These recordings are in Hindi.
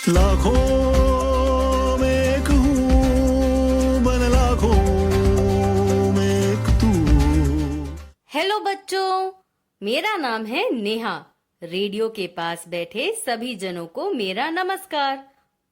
लाखों में एक हूँ, मन लाखों में एक तू। हेलो बच्चों, मेरा नाम है नेहा। रेडियो के पास बैठे सभी जनों को मेरा नमस्कार।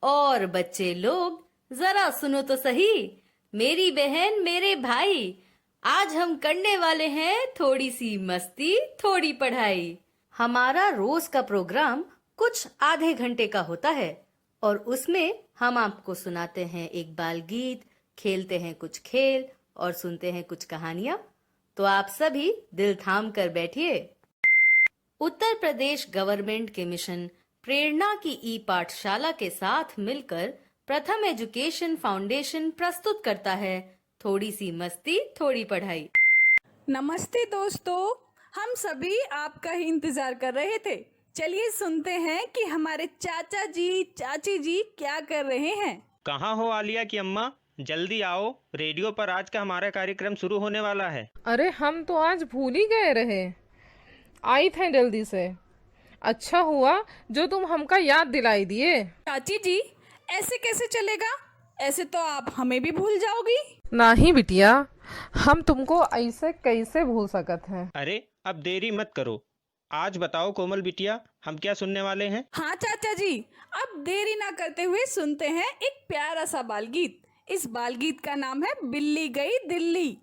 और बच्चे लोग जरा सुनो तो सही, मेरी बहन मेरे भाई, आज हम करने वाले हैं थोड़ी सी मस्ती थोड़ी पढ़ाई। हमारा रोज का प्रोग्राम कुछ आधे घंटे का होता है और उसमें हम आपको सुनाते हैं एक बाल गीत, खेलते हैं कुछ खेल और सुनते हैं कुछ कहानियां। तो आप सभी दिल थाम कर बैठिए। उत्तर प्रदेश गवर्नमेंट के मिशन प्रेरणा की ई पाठशाला के साथ मिलकर प्रथम एजुकेशन फाउंडेशन प्रस्तुत करता है थोड़ी सी मस्ती थोड़ी पढ़ाई। नमस्ते दोस्तों, हम सभी आपका ही इंतजार कर रहे थे। चलिए सुनते हैं कि हमारे चाचा जी चाची जी क्या कर रहे हैं। कहाँ हो आलिया की अम्मा, जल्दी आओ, रेडियो पर आज का हमारा कार्यक्रम शुरू होने वाला है। अरे हम तो आज भूल ही गए रहे, आई थे जल्दी से। अच्छा हुआ जो तुम हमका याद दिलाई दिए। चाची जी, ऐसे कैसे चलेगा? ऐसे तो आप हमें भी भूल जाओगी। नहीं बिटिया, हम तुमको ऐसे कैसे भूल सकत हैं। अरे अब देरी मत करो, आज बताओ कोमल बिटिया, हम क्या सुनने वाले हैं। हाँ चाचा जी, अब देरी ना करते हुए सुनते हैं एक प्यारा सा बाल गीत। इस बाल गीत का नाम है बिल्ली गई दिल्ली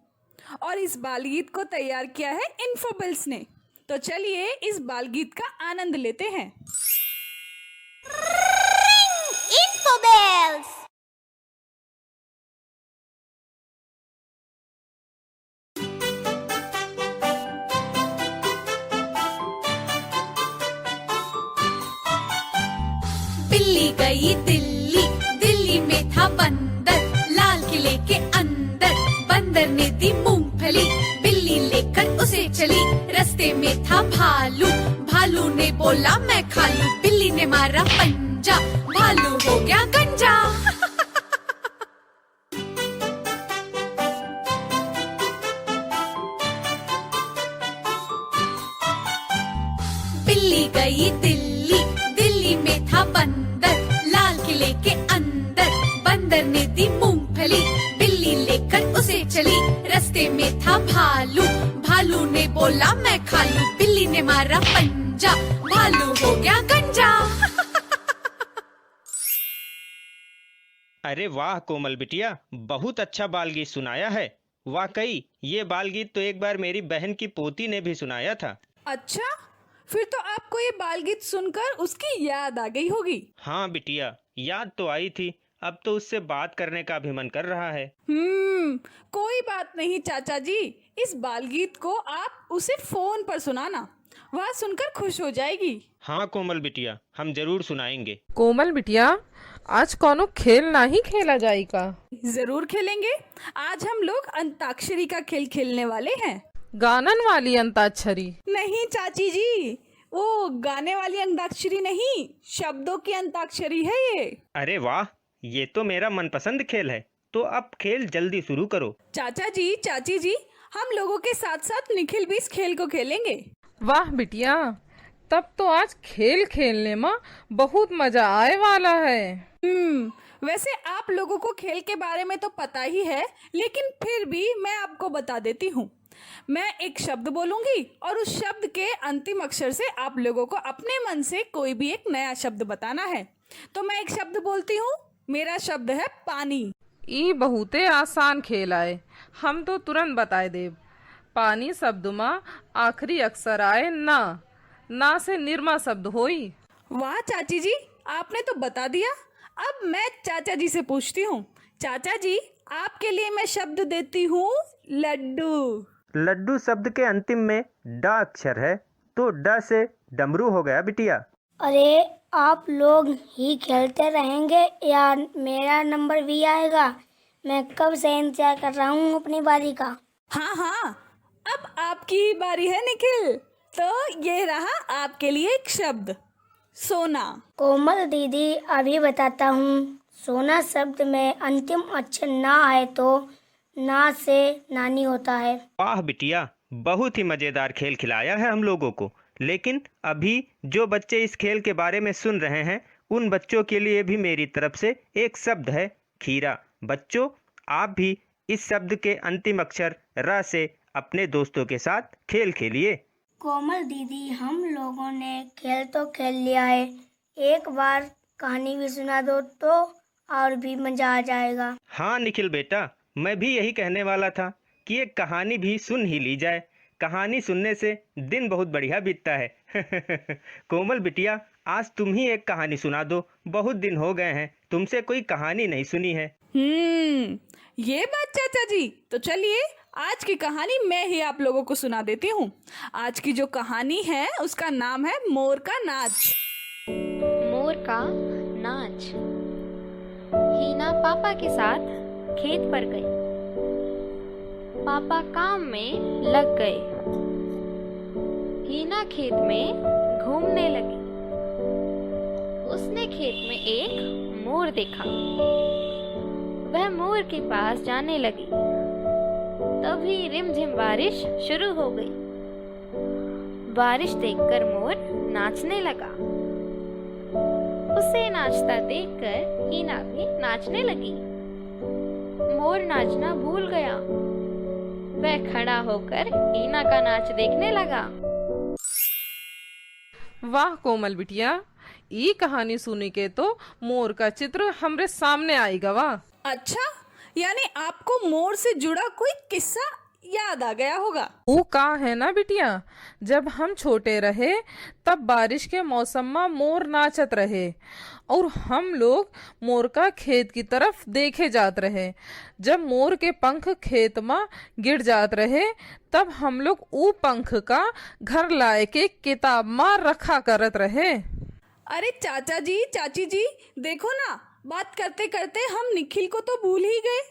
और इस बाल गीत को तैयार किया है इन्फोबिल्स ने। तो चलिए इस बाल गीत का आनंद लेते हैं। इन्फोबेल्स। बिल्ली गई दिल्ली, दिल्ली में था बंदर, लाल किले के अंदर बंदर ने दी मूंगफली, बिल्ली लेकर उसे चली, रास्ते में था भालू, भालू ने बोला मैं खा लूं, बिल्ली ने मारा पंजा, भालू हो गया गंजा। बिल्ली गई दिल्ली, दिल्ली में था बंदर, लाल किले के अंदर बंदर ने दी मूंगफली, बिल्ली लेकर उसे चली, रास्ते में था भालू, भालू ने बोला मैं खा लूं, बिल्ली ने मारा पंजा, भालू हो गया गंजा। अरे वाह कोमल बिटिया, बहुत अच्छा बाल गीत सुनाया है। वाकई ये बाल गीत तो एक बार मेरी बहन की पोती ने भी सुनाया था। अच्छा, फिर तो आपको ये बाल गीत सुनकर उसकी याद आ गई होगी। हाँ बिटिया, याद तो आई थी, अब तो उससे बात करने का भी मन कर रहा है। कोई बात नहीं चाचा जी, इस बाल गीत को आप उसे फोन पर सुनाना, वह सुनकर खुश हो जाएगी। हाँ कोमल बिटिया, हम जरूर सुनाएंगे। कोमल बिटिया, आज कोनो खेल नहीं खेला जाएगा? जरूर खेलेंगे। आज हम लोग अंताक्षरी का खेल खेलने वाले हैं। गानन वाली अंताक्षरी? नहीं चाची जी, वो गाने वाली अंताक्षरी नहीं, शब्दों की अंताक्षरी है ये। अरे वाह, ये तो मेरा मनपसंद खेल है। तो अब खेल जल्दी शुरू करो। चाचा जी चाची जी, हम लोगों के साथ साथ निखिल भी इस खेल को खेलेंगे। वाह बिटिया, तब तो आज खेल खेलने में बहुत मजा आए वाला है। वैसे आप लोगों को खेल के बारे में तो पता ही है, लेकिन फिर भी मैं आपको बता देती हूँ। मैं एक शब्द बोलूंगी और उस शब्द के अंतिम अक्षर से आप लोगों को अपने मन से कोई भी एक नया शब्द बताना है। तो मैं एक शब्द बोलती हूँ, मेरा शब्द है पानी। ई बहुते आसान खेल आए, हम तो तुरंत बताए देव। पानी शब्द में आखिरी अक्षर आए ना, ना से निर्मा शब्द होई। वाह चाची जी, आपने तो बता दिया। अब मैं चाचा जी से पूछती हूँ। चाचा जी, आपके लिए मैं शब्द देती हूँ लड्डू। लड्डू शब्द के अंतिम में ड अक्षर है, तो ड से डमरू हो गया बिटिया। अरे आप लोग ही खेलते रहेंगे या मेरा नंबर भी आएगा? मैं कब से इंतजार कर रहा हूँ अपनी बारी का। हाँ हाँ, अब आपकी ही बारी है निखिल। तो ये रहा आपके लिए एक शब्द, सोना। कोमल दीदी, अभी बताता हूँ। सोना शब्द में अंतिम अक्षर ना है तो ना से नानी होता है। वाह बिटिया, बहुत ही मजेदार खेल खिलाया है हम लोगों को। लेकिन अभी जो बच्चे इस खेल के बारे में सुन रहे हैं उन बच्चों के लिए भी मेरी तरफ से एक शब्द है खीरा। बच्चों, आप भी इस शब्द के अंतिम अक्षर र से अपने दोस्तों के साथ खेल खेलिए। कोमल दीदी, हम लोगों ने खेल तो खेल लिया है, एक बार कहानी भी सुना दो तो और भी मजा आ जाएगा। हाँ निखिल बेटा, मैं भी यही कहने वाला था कि एक कहानी भी सुन ही ली जाए। कहानी सुनने से दिन बहुत बढ़िया बीतता है। कोमल बिटिया, आज तुम ही एक कहानी सुना दो। बहुत दिन हो गए हैं तुमसे कोई कहानी नहीं सुनी है। ये बात चाचा जी, तो चलिए आज की कहानी मैं ही आप लोगों को सुना देती हूँ। आज की जो कहानी है उसका नाम है मोर का नाच। मोर का नाच। हीना पापा के साथ खेत पर गई। पापा काम में लग गए। हीना खेत में घूमने लगी। उसने खेत में एक मोर देखा। वह मोर के पास जाने लगी। तभी रिमझिम बारिश शुरू हो गई। बारिश देखकर मोर नाचने लगा। उसे नाचता देखकर हीना भी नाचने लगी। मोर नाचना भूल गया। वह खड़ा होकर हीना का नाच देखने लगा। वाह कोमल बिटिया, ई कहानी सुनी के तो मोर का चित्र हमरे सामने आएगा। वाह, अच्छा, यानी आपको मोर से जुड़ा कोई किस्सा याद आ गया होगा। वो का है ना बिटिया, जब हम छोटे रहे तब बारिश के मौसम में मोर नाचत रहे और हम लोग मोर का खेत की तरफ देखे जात रहे। जब मोर के पंख खेत में गिर जात रहे तब हम लोग ऊ पंख का घर लाए के किताब में रखा करत रहे। अरे चाचा जी, चाची जी, देखो ना, बात करते करते हम निखिल को तो भूल ही गए।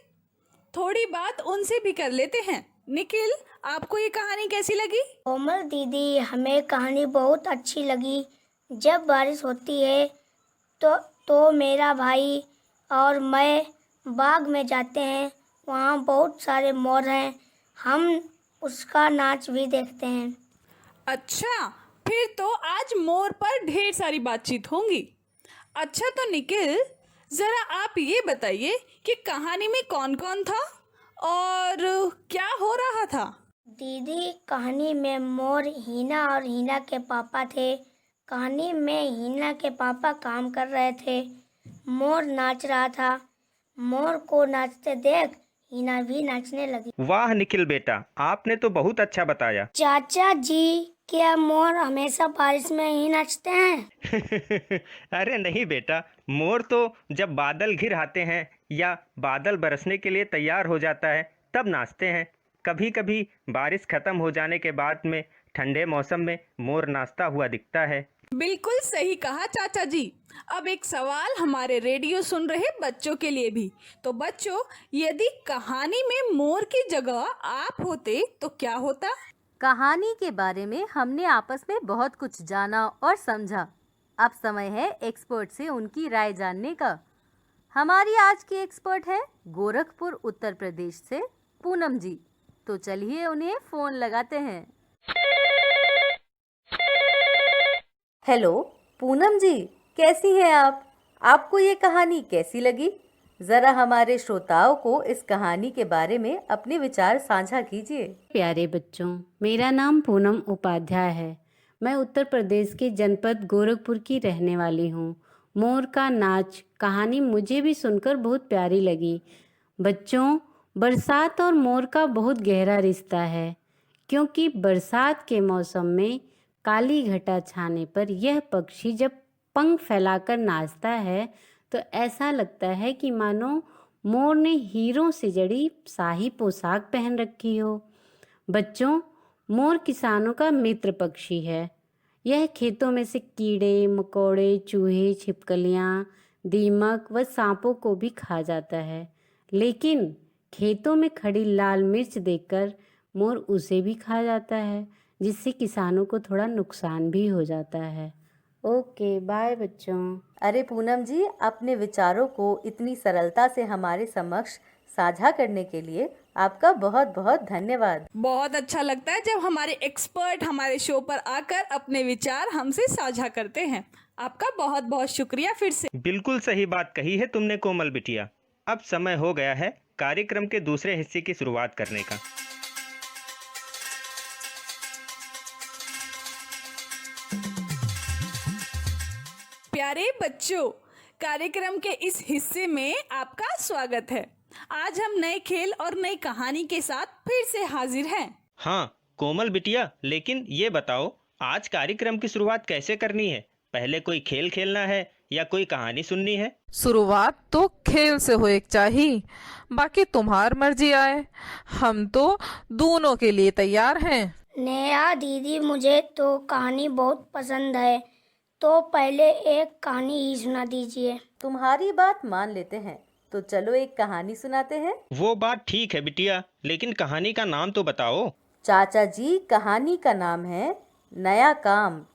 थोड़ी बात उनसे भी कर लेते हैं। निखिल, आपको ये कहानी कैसी लगी? कोमल दीदी, हमें कहानी बहुत अच्छी लगी। जब बारिश होती है तो मेरा भाई और मैं बाग में जाते हैं। वहाँ बहुत सारे मोर हैं, हम उसका नाच भी देखते हैं। अच्छा, फिर तो आज मोर पर ढेर सारी बातचीत होंगी। अच्छा, तो निखिल, जरा आप ये बताइए कि कहानी में कौन कौन था और क्या हो रहा था? दीदी, कहानी में मोर, हीना और हीना के पापा थे। कहानी में हीना के पापा काम कर रहे थे। मोर नाच रहा था। मोर को नाचते देख हीना भी नाचने लगी। वाह निखिल बेटा, आपने तो बहुत अच्छा बताया। चाचा जी, क्या मोर हमेशा बारिश में ही नाचते हैं? अरे नहीं बेटा, मोर तो जब बादल घिर आते हैं या बादल बरसने के लिए तैयार हो जाता है तब नाचते हैं। कभी कभी बारिश खत्म हो जाने के बाद में ठंडे मौसम में मोर नाचता हुआ दिखता है। बिल्कुल सही कहा चाचा जी। अब एक सवाल हमारे रेडियो सुन रहे बच्चों के लिए भी। तो बच्चों, यदि कहानी में मोर की जगह आप होते तो क्या होता? कहानी के बारे में हमने आपस में बहुत कुछ जाना और समझा। अब समय है एक्सपर्ट से उनकी राय जानने का। हमारी आज की एक्सपर्ट है गोरखपुर उत्तर प्रदेश से पूनम जी। तो चलिए उन्हें फोन लगाते हैं। हेलो पूनम जी, कैसी हैं आप? आपको ये कहानी कैसी लगी? जरा हमारे श्रोताओं को इस कहानी के बारे में अपने विचार साझा कीजिए। प्यारे बच्चों, मेरा नाम पूनम उपाध्याय है। मैं उत्तर प्रदेश के जनपद गोरखपुर की रहने वाली हूँ। मोर का नाच कहानी मुझे भी सुनकर बहुत प्यारी लगी। बच्चों, बरसात और मोर का बहुत गहरा रिश्ता है, क्योंकि बरसात के मौसम में काली घटा छाने पर यह पक्षी जब पंख फैलाकर नाचता है तो ऐसा लगता है कि मानो मोर ने हीरों से जड़ी शाही पोशाक पहन रखी हो। बच्चों, मोर किसानों का मित्र पक्षी है। यह खेतों में से कीड़े मकोड़े, चूहे, छिपकलियाँ, दीमक व सांपों को भी खा जाता है। लेकिन खेतों में खड़ी लाल मिर्च देखकर मोर उसे भी खा जाता है, जिससे किसानों को थोड़ा नुकसान भी हो जाता है। ओके, बाय बच्चों। अरे पूनम जी, अपने विचारों को इतनी सरलता से हमारे समक्ष साझा करने के लिए आपका बहुत बहुत धन्यवाद। बहुत अच्छा लगता है जब हमारे एक्सपर्ट हमारे शो पर आकर अपने विचार हमसे साझा करते हैं। आपका बहुत बहुत शुक्रिया फिर से। बिल्कुल सही बात कही है तुमने कोमल बिटिया। अब समय हो गया है कार्यक्रम के दूसरे हिस्से की शुरुआत करने का। प्यारे बच्चों, कार्यक्रम के इस हिस्से में आपका स्वागत है। आज हम नए खेल और नई कहानी के साथ फिर से हाजिर हैं। हाँ कोमल बिटिया, लेकिन ये बताओ आज कार्यक्रम की शुरुआत कैसे करनी है? पहले कोई खेल खेलना है या कोई कहानी सुननी है? शुरुआत तो खेल से हो एक चाहिए, बाकी तुम्हार मर्जी आए। हम तो दोनों के लिए तैयार हैं। नेहा दीदी, मुझे तो कहानी बहुत पसंद है, तो पहले एक कहानी ही सुना दीजिए। तुम्हारी बात मान लेते हैं, तो चलो एक कहानी सुनाते हैं। वो बात ठीक है बिटिया, लेकिन कहानी का नाम तो बताओ। चाचा जी, कहानी का नाम है नया काम।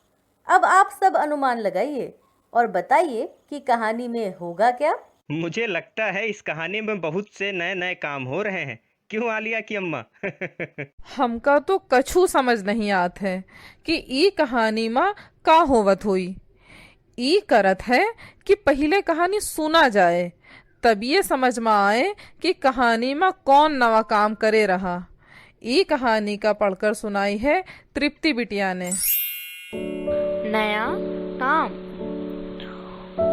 अब आप सब अनुमान लगाइए और बताइए कि कहानी में होगा क्या। मुझे लगता है इस कहानी में बहुत से नए नए काम हो रहे हैं, क्यों आलिया की अम्मा? हमका तो कछु समझ नहीं आत है कि ई कहानी में का होवत हुई। ई करत है कि पहले कहानी सुना जाए, तब ये समझ में आए कि कहानी में कौन नवा काम करे रहा। ई कहानी का पढ़कर सुनाई है तृप्ति बिटिया ने। नया काम।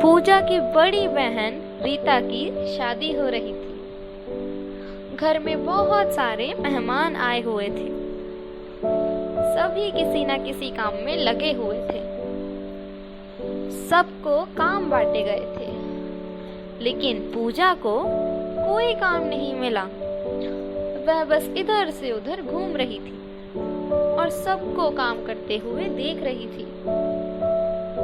पूजा की बड़ी बहन रीता की शादी हो रही थी। घर में बहुत सारे मेहमान आए हुए थे। सभी किसी न किसी काम में लगे हुए थे। सबको काम बांटे गए थे, लेकिन पूजा को कोई काम नहीं मिला। वह बस इधर से उधर घूम रही थी और सबको काम करते हुए देख रही थी।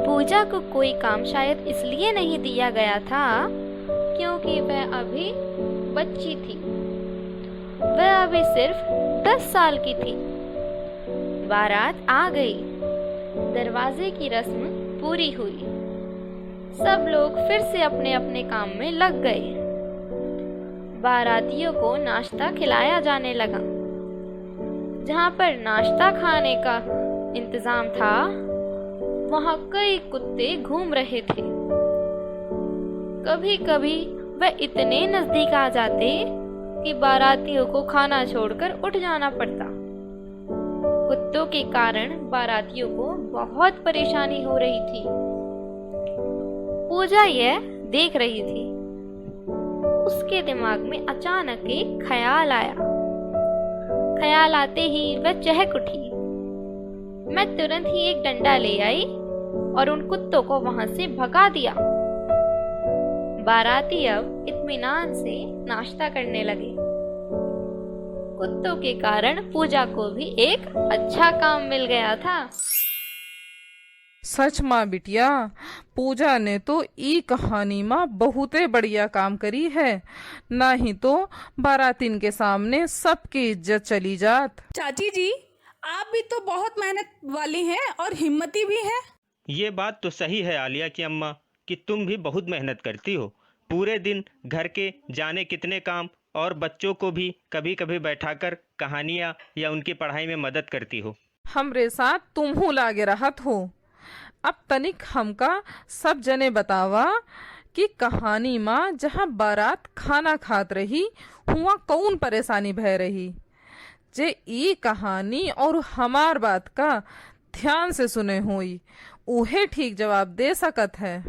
पूजा को कोई काम शायद इसलिए नहीं दिया गया था क्योंकि वह अभी बच्ची थी। वह अभी सिर्फ 10 साल की थी। बारात आ गई। दरवाजे की रस्म पूरी हुई। सब लोग फिर से अपने अपने काम में लग गए। बारातियों को नाश्ता खिलाया जाने लगा। जहाँ पर नाश्ता खाने का इंतजाम था, वहाँ कई कुत्ते घूम रहे थे। कभी कभी वह इतने नजदीक आ जाते कि बारातियों को खाना छोड़कर उठ जाना पड़ता। कुत्तों के कारण बारातियों को बहुत परेशानी हो रही थी। पूजा यह देख रही थी। उसके दिमाग में अचानक एक ख्याल आया। ख्याल आते ही वह चहक उठी। मैं तुरंत ही एक डंडा ले आई और उन कुत्तों को वहां से भगा दिया। बाराती अब इत्मीनान से नाश्ता करने लगे। कुत्तों के कारण पूजा को भी एक अच्छा काम मिल गया था। सच माँ बिटिया, पूजा ने तो ई कहानी में बहुते बढ़िया काम करी है। नहीं तो बारातीन के सामने सबकी इज्जत चली जात। चाची जी, आप भी तो बहुत मेहनत वाली हैं और हिम्मती भी हैं। ये बात तो सही है आलिया की अम्मा कि तुम भी बहुत मेहनत करती हो। पूरे दिन घर के जाने कितने काम और बच्चों को भी कभी कभी बैठाकर कहानियाँ या उनकी पढ़ाई में मदद करती हो। हमरे साथ तुमहू लागे रहत हो। अब तनिक हमका सब जने बतावा कि कहानी में जहाँ बारात खाना खात रही हुआ कौन परेशानी भय रही। जे ई कहानी और हमार बात का ध्यान से सुने हुई उहे ठीक जवाब दे सकत है।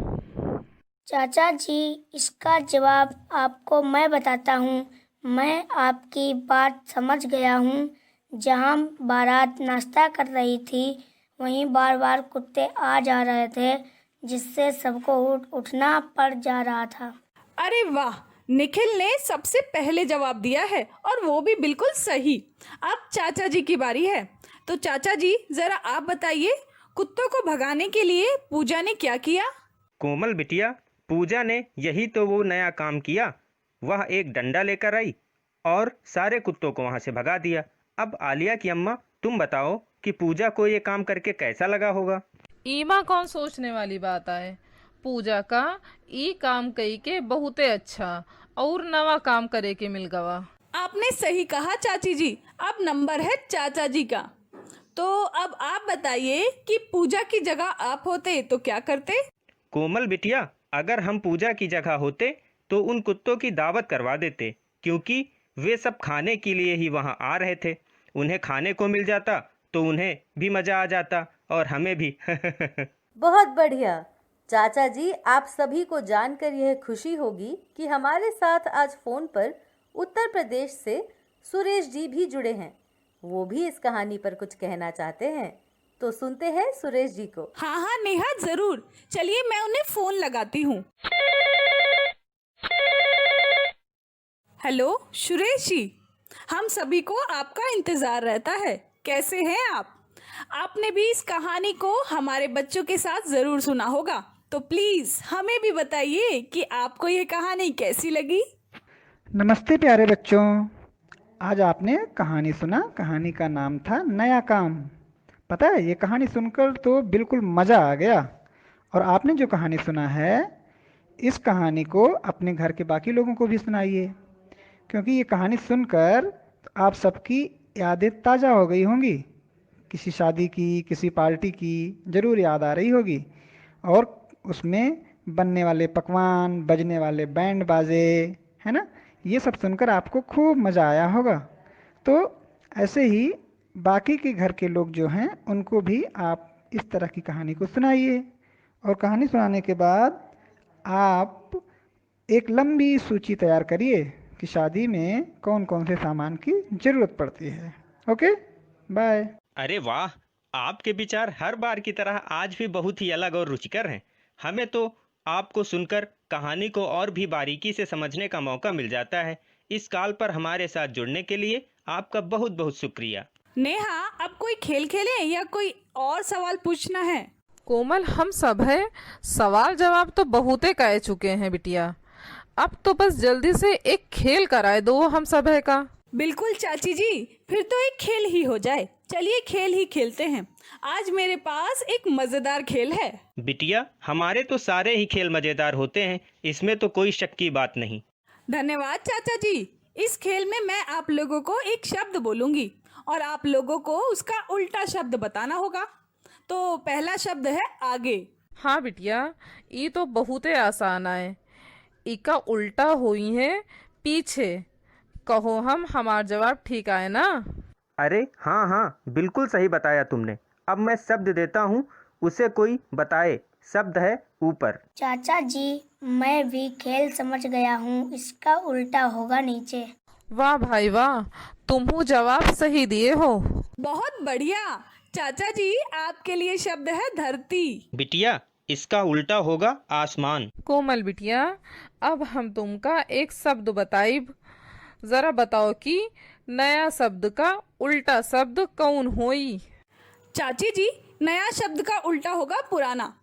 चाचा जी, इसका जवाब आपको मैं बताता हूँ। मैं आपकी बात समझ गया हूँ। जहाँ बारात नाश्ता कर रही थी, वहीं बार बार कुत्ते आ जा रहे थे, जिससे सबको उठना पड़ जा रहा था। अरे वाह, निखिल ने सबसे पहले जवाब दिया है और वो भी बिल्कुल सही। अब चाचा जी की बारी है। तो चाचा जी, जरा आप बताइए, कुत्तों को भगाने के लिए पूजा ने क्या किया? कोमल बिटिया, पूजा ने यही तो वो नया काम किया। वह एक डंडा लेकर आई और सारे कुत्तों को वहां से भगा दिया। अब आलिया की अम्मा, तुम बताओ कि पूजा को ये काम करके कैसा लगा होगा? ईमा कौन सोचने वाली बात आए। पूजा का ई काम कई के बहुते अच्छा और नवा काम करे के मिल गवा। आपने सही कहा चाची जी। अब नंबर है चाचा जी का। तो अब आप बताइए कि पूजा की जगह आप होते तो क्या करते? कोमल बिटिया, अगर हम पूजा की जगह होते तो उन कुत्तों की दावत करवा देते, क्योंकि वे सब खाने के लिए ही वहां आ रहे थे। उन्हें खाने को मिल जाता तो उन्हें भी मजा आ जाता और हमें भी। बहुत बढ़िया। चाचा जी, आप सभी को जानकर यह खुशी होगी कि हमारे साथ आज फोन पर उत्तर प्रदेश से सुरेश जी भी जुड़े हैं। वो भी इस कहानी पर कुछ कहना चाहते हैं, तो सुनते हैं सुरेश जी को। हाँ हाँ नेहा, जरूर। चलिए मैं उन्हें फोन लगाती हूँ। हेलो सुरेश जी, हम सभी को आपका इंतजार रहता है। कैसे हैं आप? आपने भी इस कहानी को हमारे बच्चों के साथ जरूर सुना होगा, तो प्लीज हमें भी बताइए कि आपको ये कहानी कैसी लगी। नमस्ते प्यारे बच्चों, आज आपने कहानी सुना। कहानी का नाम था नया काम। पता है, ये कहानी सुनकर तो बिल्कुल मज़ा आ गया। और आपने जो कहानी सुना है, इस कहानी को अपने घर के बाकी लोगों को भी सुनाइए, क्योंकि ये कहानी सुनकर आप सबकी यादें ताज़ा हो गई होंगी। किसी शादी की, किसी पार्टी की ज़रूर याद आ रही होगी, और उसमें बनने वाले पकवान, बजने वाले बैंड बाजे, है ना, ये सब सुनकर आपको खूब मज़ा आया होगा। तो ऐसे ही बाकी के घर के लोग जो हैं, उनको भी आप इस तरह की कहानी को सुनाइए। और कहानी सुनाने के बाद आप एक लंबी सूची तैयार करिए कि शादी में कौन कौन से सामान की ज़रूरत पड़ती है। Okay, bye. अरे वाह, आपके विचार हर बार की तरह आज भी बहुत ही अलग और रुचिकर हैं। हमें तो आपको सुनकर कहानी को और भी बारीकी से समझने का मौका मिल जाता है। इस कॉल पर हमारे साथ जुड़ने के लिए आपका बहुत बहुत शुक्रिया। नेहा, अब कोई खेल खेलें या कोई और सवाल पूछना है? कोमल, हम सब है सवाल जवाब तो बहुते कह चुके हैं बिटिया। अब तो बस जल्दी से एक खेल कराए दो हम सब है का। बिल्कुल चाची जी, फिर तो एक खेल ही हो जाए। चलिए खेल ही खेलते हैं। आज मेरे पास एक मजेदार खेल है। बिटिया, हमारे तो सारे ही खेल मजेदार होते हैं, इसमें तो कोई शक की बात नहीं। धन्यवाद चाचा जी। इस खेल में मैं आप लोगों को एक शब्द बोलूंगी और आप लोगों को उसका उल्टा शब्द बताना होगा। तो पहला शब्द है आगे। हाँ बिटिया, ये तो बहुते आसान है। इका उल्टा हुई है पीछे। कहो हम हमार जवाब ठीक आए ना? अरे हाँ हाँ, बिल्कुल सही बताया तुमने। अब मैं शब्द देता हूँ, उसे कोई बताए। शब्द है ऊपर। चाचा जी, मैं भी खेल समझ गया हूँ। इसका उल्टा होगा नीचे। वाह भाई वाह, तुम जवाब सही दिए हो। बहुत बढ़िया चाचा जी, आपके लिए शब्द है धरती। बिटिया, इसका उल्टा होगा आसमान। कोमल बिटिया, अब हम तुमका एक शब्द बताइब। जरा बताओ कि नया शब्द का उल्टा शब्द कौन होई? चाची जी, नया शब्द का उल्टा होगा पुराना।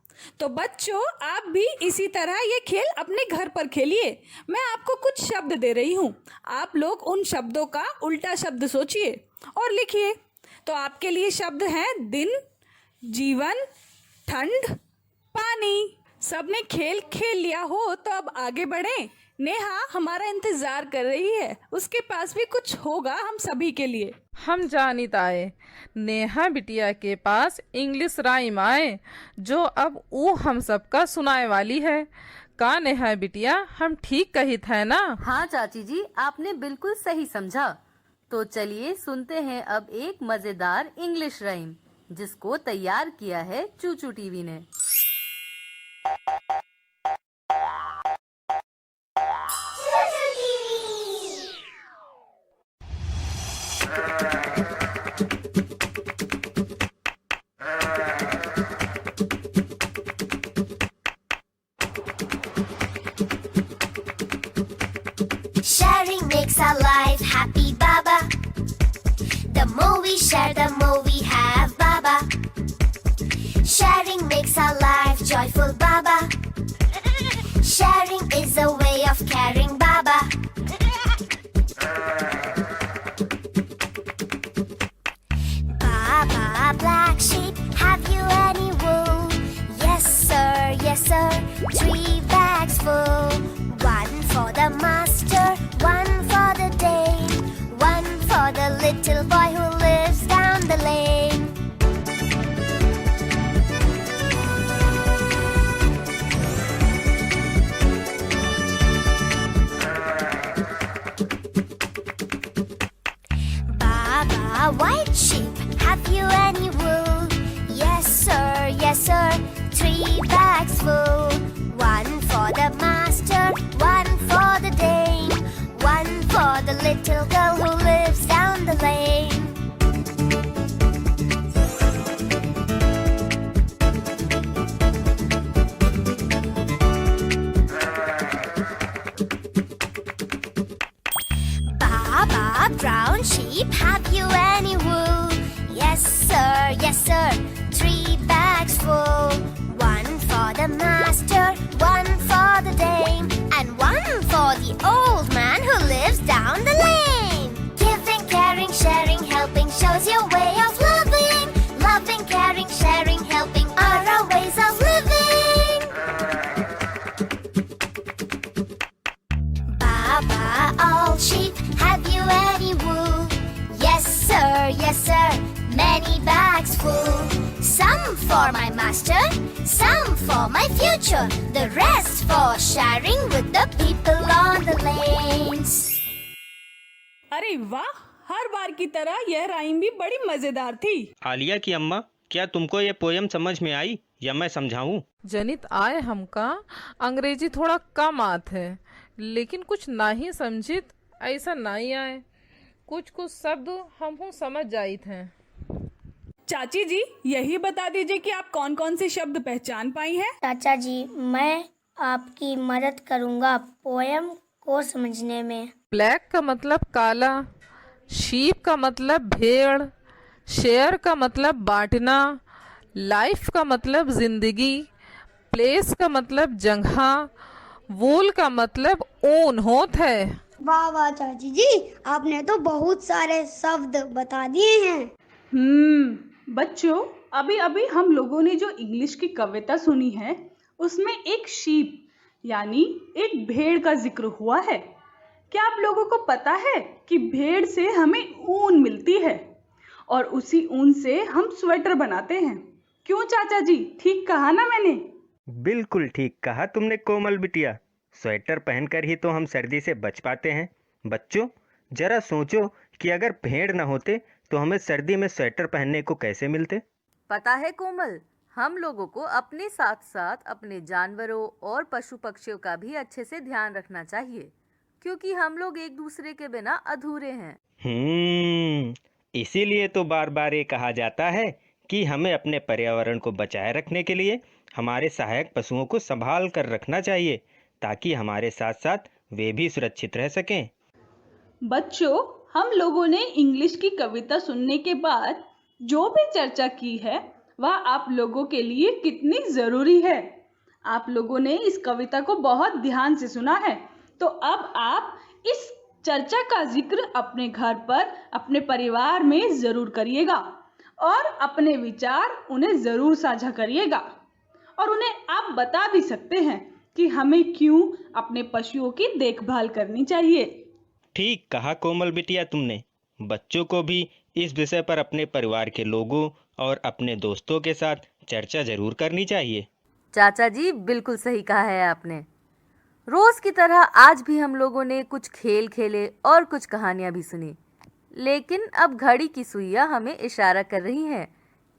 तो बच्चों, आप भी इसी तरह ये खेल अपने घर पर खेलिए। मैं आपको कुछ शब्द दे रही हूँ, आप लोग उन शब्दों का उल्टा शब्द सोचिए और लिखिए। तो आपके लिए शब्द हैं दिन, जीवन, ठंड, पानी। सबने खेल खेल लिया हो तो अब आगे बढ़ें। नेहा हमारा इंतजार कर रही है, उसके पास भी कुछ होगा हम सभी के लिए। हम जानित आए नेहा बिटिया के पास इंग्लिश राइम आए, जो अब वो हम सबका सुनाए वाली है। का नेहा बिटिया, हम ठीक कही थे ना? हाँ चाची जी, आपने बिल्कुल सही समझा। तो चलिए सुनते हैं अब एक मजेदार इंग्लिश राइम, जिसको तैयार किया है चूचू टीवी ने। Sharing makes our life happy, Baba. The more we share, the more we have, Baba. Sharing makes our life joyful, Baba. Sharing is a way of caring, Baba. Baba, black sheep, have you any wool? Yes, sir, yes, sir. 3 bags full. One for the master, one for the dame, one for the little boy who lives down the lane. white sheep, have you any wool? Yes sir, yes sir, 3 bags full. One for the master, one for the dame, one for the little girl who lives down the lane. Baba, brown sheep, have you any wool? Yes sir, 3 bags full. One for the master, one for the dame, and one for the old man who lives down the lane. Giving, caring, sharing, helping shows your way of living. Loving, caring, sharing, helping are our ways of living. Baba, all sheep, have you any wool? Yes sir, many bags full. Some for my master, some for my future, the rest for sharing with the people on the lanes. अरे वाह, हर बार की तरह यह राइम भी बड़ी मजेदार थी। आलिया की अम्मा, क्या तुमको ये पोयम समझ में आई या मैं समझाऊं? जनित आए हमका अंग्रेजी थोड़ा कम आत है, लेकिन कुछ नहीं समझित ऐसा नहीं आए। कुछ कुछ शब्द हम समझ जाइत हैं। चाची जी, यही बता दीजिए कि आप कौन कौन से शब्द पहचान पाई हैं? चाचा जी, मैं आपकी मदद करूँगा पोयम को समझने में। ब्लैक का मतलब काला, शीप का मतलब भेड़, शेयर का मतलब बांटना, लाइफ का मतलब जिंदगी, प्लेस का मतलब जगह, वूल का मतलब ऊन होत है। वाह वाह चाची जी, आपने तो बहुत सारे शब्द बता दिए हैं। बच्चों, अभी अभी हम लोगों ने जो इंग्लिश की कविता सुनी है उसमें एक शीप यानी एक भेड़ का जिक्र हुआ है। क्या आप लोगों को पता है कि भेड़ से हमें ऊन मिलती है और उसी ऊन से हम स्वेटर बनाते हैं? क्यों चाचा जी, ठीक कहा ना मैंने? बिल्कुल ठीक कहा तुमने कोमल बिटिया। स्वेटर पहनकर ही तो हम सर्दी से बच पाते हैं। बच्चों, जरा सोचो कि अगर भेड़ न होते तो हमें सर्दी में स्वेटर पहनने को कैसे मिलते? पता है कोमल, हम लोगों को अपने साथ साथ अपने जानवरों और पशु पक्षियों का भी अच्छे से ध्यान रखना चाहिए, क्योंकि हम लोग एक दूसरे के बिना अधूरे हैं। इसीलिए तो बार बार ये कहा जाता है कि हमें अपने पर्यावरण को बचाए रखने के लिए हमारे सहायक पशुओं को संभाल कर रखना चाहिए, ताकि हमारे साथ साथ वे भी सुरक्षित रह सकें। बच्चों, हम लोगों ने इंग्लिश की कविता सुनने के बाद जो भी चर्चा की है वह आप लोगों के लिए कितनी ज़रूरी है। आप लोगों ने इस कविता को बहुत ध्यान से सुना है, तो अब आप इस चर्चा का जिक्र अपने घर पर, अपने परिवार में ज़रूर करिएगा और अपने विचार उन्हें ज़रूर साझा करिएगा और उन्हें आप बता भी सकते हैं कि हमें क्यों अपने पशुओं की देखभाल करनी चाहिए। ठीक कहा कोमल बिटिया तुमने। बच्चों को भी इस विषय पर अपने परिवार के लोगों और अपने दोस्तों के साथ चर्चा जरूर करनी चाहिए। चाचा जी, बिल्कुल सही कहा है आपने। रोज की तरह आज भी हम लोगों ने कुछ खेल खेले और कुछ कहानियां भी सुनी, लेकिन अब घड़ी की सुइयां हमें इशारा कर रही हैं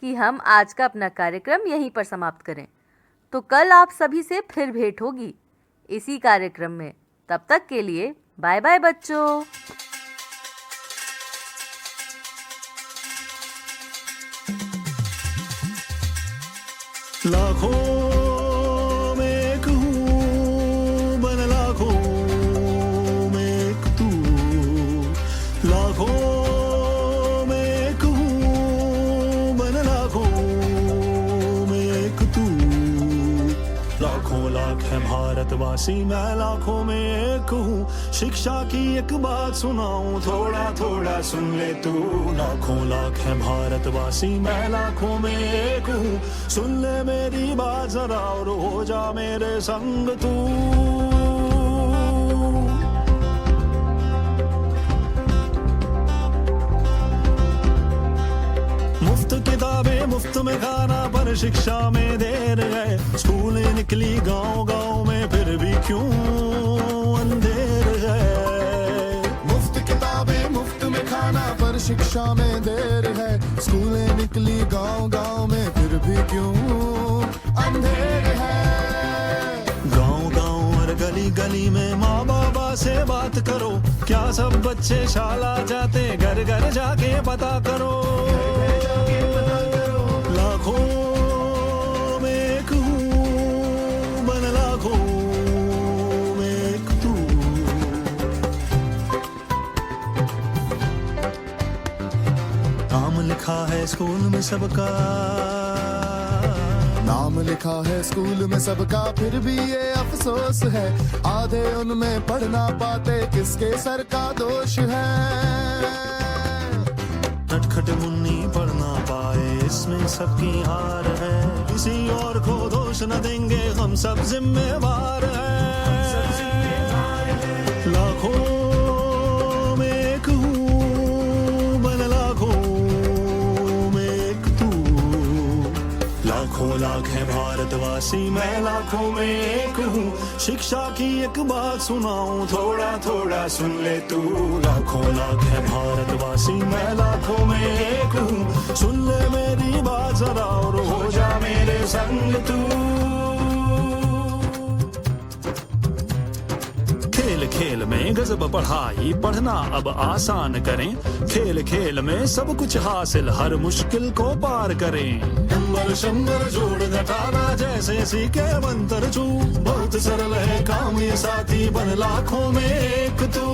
कि हम आज का अपना कार्यक्रम यहीं पर समाप्त करें। तो कल आप सभी से फिर भेंट होगी इसी कार्यक्रम में। तब तक के लिए बाय बाय बच्चों। लाखों में एक हूँ, बन लाखों में एक तू। लाखों में एक हूँ, बन लाखों में एक तू। लाखों लाख है भारतवासी, मैं लाखों में एक हूँ। शिक्षा की एक बात सुनाऊं, थोड़ा थोड़ा सुन ले तू। लाखों लाख है भारतवासी, मैं लाखों में एक हूँ। सुन ले मेरी बात जरा और हो जा मेरे संग तू। मुफ्त किताबें मुफ्त में खाना, पर शिक्षा में देर है। स्कूलें निकली गांव गांव में, फिर भी क्यों अंधेर है। मुफ्त किताबें मुफ्त में खाना, पर शिक्षा में देर है, स्कूलें निकली गांव गांव में, फिर भी क्यों अंधेर है। गांव गांव और गली गली में माँ बाबा से बात करो, क्या सब बच्चे शाला जाते, घर घर जाके पता करो। लाखों में एक हूँ, मन लाखों में एक तू। नाम लिखा है स्कूल में सबका, नाम लिखा है स्कूल में सबका, फिर भी ये अफसोस है, आधे उनमें पढ़ ना पाते, किसके सर का दोष है। नटखट मुन्नी पढ़ ना पाए, इसमें सबकी हार है, किसी और को दोष न देंगे, हम सब जिम्मेवार हैं। लाखों में एक हूँ, मन लाखों में एक तू। लाखों लाख है भारतवासी, मैं लाखों में एक हूँ, शिक्षा की एक बात सुनाऊं, थोड़ा थोड़ा सुन ले तू। लाखों लाख है भारतवासी, मैं लाखों में एक हूँ, सुन ले मेरी बात जरा और हो जा मेरे संग तू। खेल खेल में गजब पढ़ाई, पढ़ना अब आसान करें, खेल खेल में सब कुछ हासिल, हर मुश्किल को पार करें। नंबर शंबर जोड़ घटाना जैसे सीखे मंत्र छू, बहुत सरल है काम ये साथी, बन लाखों में एक तू।